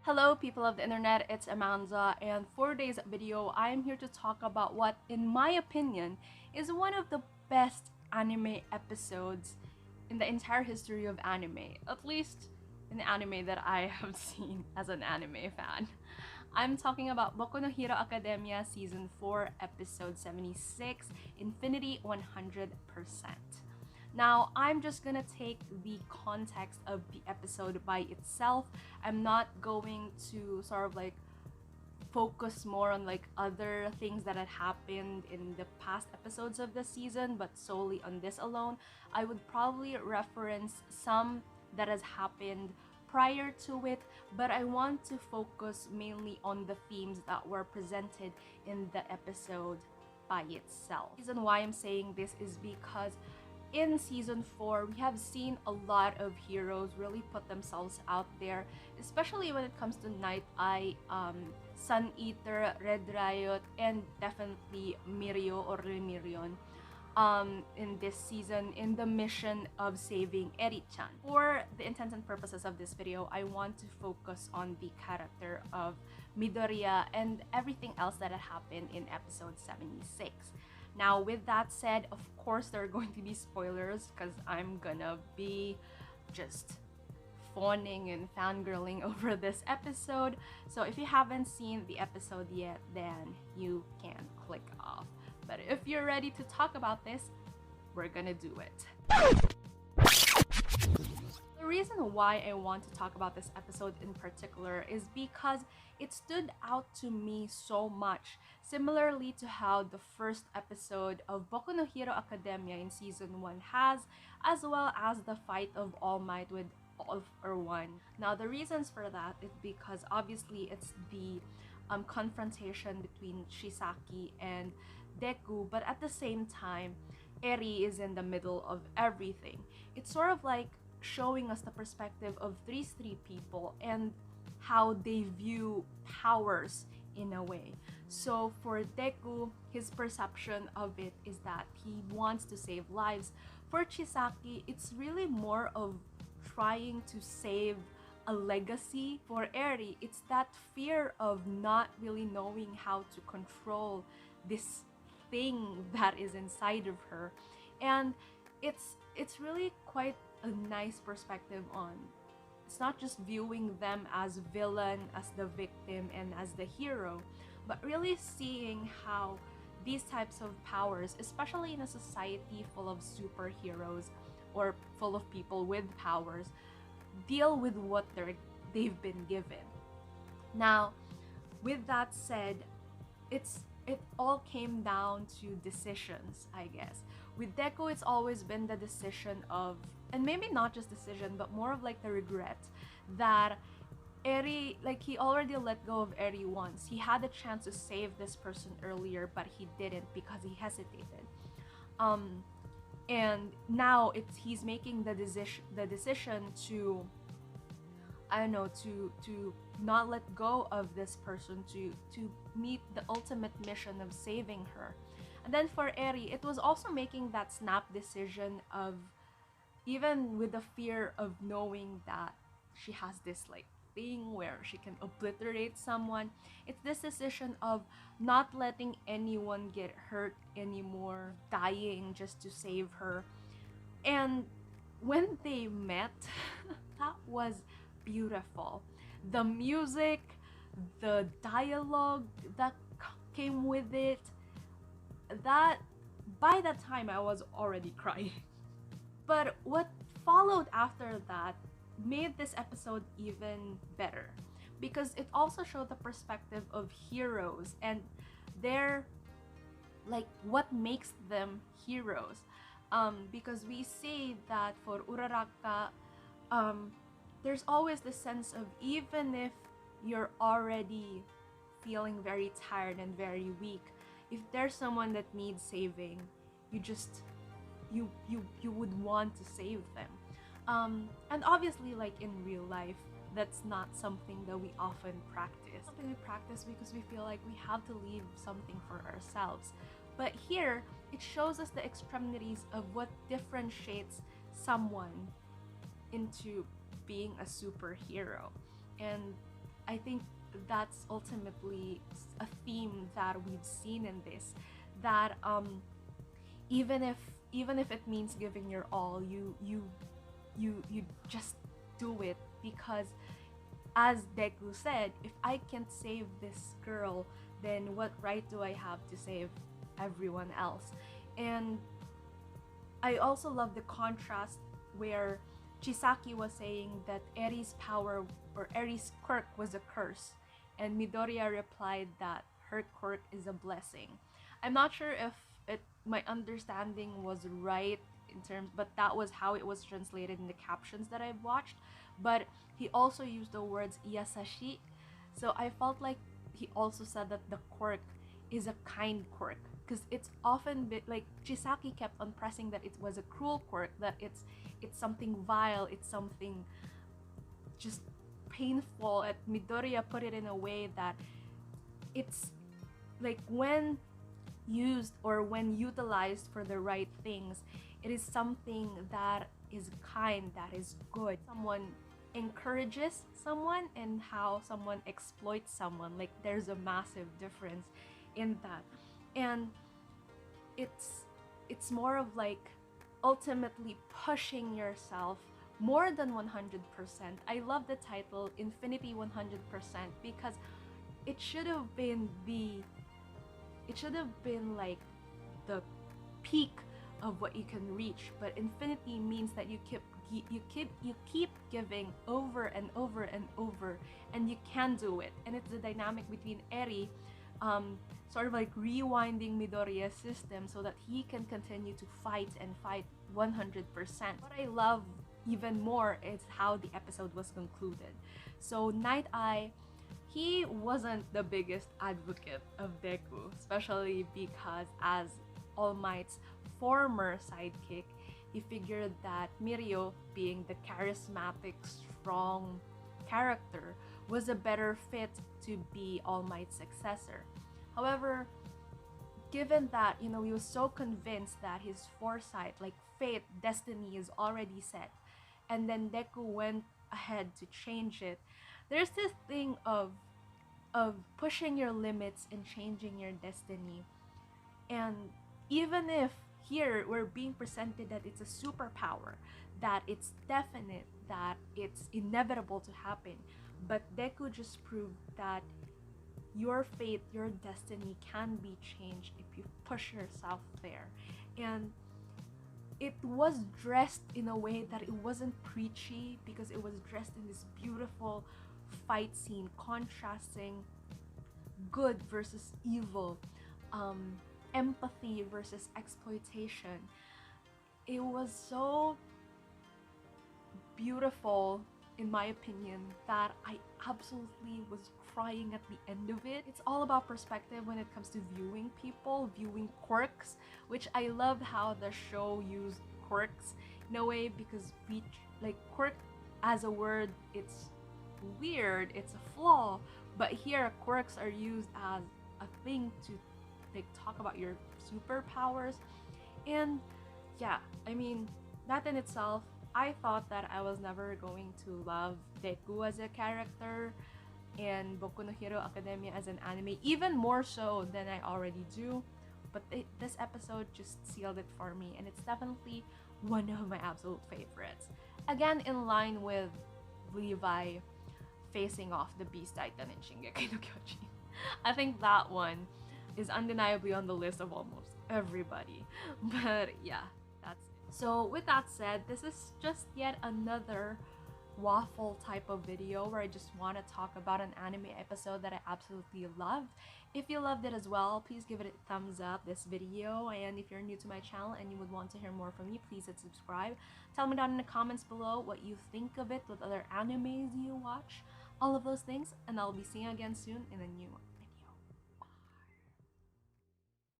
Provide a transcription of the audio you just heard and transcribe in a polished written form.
Hello people of the internet, it's Amanda, and for today's video, I am here to talk about what, in my opinion, is one of the best anime episodes in the entire history of anime, at least in the anime that I have seen as an anime fan. I'm talking about Boku no Hero Academia Season 4, Episode 76, Infinity 100%. Now, I'm just gonna take the context of the episode by itself. I'm not going to sort of like focus more on like other things that had happened in the past episodes of the season, but solely on this alone. I would probably reference some that has happened prior to it, but I want to focus mainly on the themes that were presented in the episode by itself. The reason why I'm saying this is because in season 4, we have seen a lot of heroes really put themselves out there, especially when it comes to Night Eye, Sun Eater, Red Riot, and definitely Mirio or Remirion in this season in the mission of saving Eri-chan. For the intents and purposes of this video, I want to focus on the character of Midoriya and everything else that had happened in episode 76. Now, with that said, of course, there are going to be spoilers because I'm gonna be just fawning and fangirling over this episode. So if you haven't seen the episode yet, then you can click off. But if you're ready to talk about this, we're gonna do it. The reason why I want to talk about this episode in particular is because it stood out to me so much, similarly to how the first episode of Boku no Hero Academia in season 1 has, as well as the fight of All Might with All for One. Now, the reasons for that is because obviously it's the confrontation between CHISAKI and DEKU, but at the same time, Eri is in the middle of everything. It's sort of like showing us the perspective of these three people and how they view powers in a way. So for DEKU, his perception of it is that he wants to save lives. For CHISAKI, it's really more of trying to save a legacy. For Eri, it's that fear of not really knowing how to control this thing that is inside of her. And it's really quite a nice perspective on it's not just viewing them as villain, as the victim, and as the hero, but really seeing how these types of powers, especially in a society full of superheroes or full of people with powers, deal with what they've been given. Now, with that said, it all came down to decisions, I guess. With DEKU, it's always been the decision of, and maybe not just decision, but more of like the regret that Eri, like he already let go of Eri once. He had a chance to save this person earlier, but he didn't because he hesitated. And now he's making the decision to, I don't know, to not let go of this person, to meet the ultimate mission of saving her. And then for Eri, it was also making that snap decision of, even with the fear of knowing that she has this like thing where she can obliterate someone, it's this decision of not letting anyone get hurt anymore, dying just to save her. And when they met, that was beautiful. The music, the dialogue that came with it, that by that time I was already crying. But what followed after that made this episode even better, because it also showed the perspective of heroes and their, like, what makes them heroes. Because we see that for Uraraka, there's always this sense of, even if you're already feeling very tired and very weak, if there's someone that needs saving, you would want to save them. And obviously, like in real life, that's not something that we often practice. Something we practice because we feel like we have to leave something for ourselves. But here, it shows us the extremities of what differentiates someone into being a superhero. And I think that's ultimately a theme that we've seen in this, that even if even if it means giving your all, you just do it, because as Deku said, if I can't save this girl, then what right do I have to save everyone else? And I also love the contrast where Chisaki was saying that Eri's power or Eri's quirk was a curse, and Midoriya replied that her quirk is a blessing. I'm not sure if my understanding was right in terms, but that was how it was translated in the captions that I've watched. But he also used the words yasashi, so I felt like he also said that the quirk is a kind quirk, because it's often like Chisaki kept on pressing that it was a cruel quirk, that it's something vile, it's something just painful. And Midoriya put it in a way that it's like when used or when utilized for the right things, it is something that is kind, that is good. Someone encourages someone and how someone exploits someone. Like there's a massive difference in that. And it's more of like ultimately pushing yourself more than 100%. I love the title Infinity 100% because it should have been like the peak of what you can reach, but infinity means that you keep giving over and over and over, and you can do it. And it's the dynamic between Eri sort of like rewinding Midoriya's system so that he can continue to fight and fight 100%. What I love even more is how the episode was concluded. So Night Eye, he wasn't the biggest advocate of Deku, especially because as All Might's former sidekick, he figured that Mirio, being the charismatic, strong character, was a better fit to be All Might's successor. However, given that, he was so convinced that his foresight, like fate, destiny is already set, and then Deku went ahead to change it, there's this thing of pushing your limits and changing your destiny. And even if here we're being presented that it's a superpower, that it's definite, that it's inevitable to happen, but Deku just proved that your fate, your destiny can be changed if you push yourself there. And it was dressed in a way that it wasn't preachy, because it was dressed in this beautiful fight scene contrasting good versus evil, empathy versus exploitation. It was so beautiful, in my opinion, that I absolutely was crying at the end of it. It's all about perspective when it comes to viewing people, viewing quirks, which I love how the show used quirks in a way, because we like quirk as a word, it's weird, it's a flaw, but here quirks are used as a thing to like talk about your superpowers. And yeah, I mean, that in itself, I thought that I was never going to love Deku as a character and Boku no Hero Academia as an anime, even more so than I already do. But this episode just sealed it for me, and it's definitely one of my absolute favorites. Again, in line with Levi facing off the Beast Titan in Shingeki no Kyojin. I think that one is undeniably on the list of almost everybody. But yeah, that's it. So with that said, this is just yet another waffle type of video where I just want to talk about an anime episode that I absolutely loved. If you loved it as well, please give it a thumbs up, this video. And if you're new to my channel and you would want to hear more from me, please hit subscribe. Tell me down in the comments below what you think of it, what other animes you watch, all of those things, and I'll be seeing you again soon in a new one.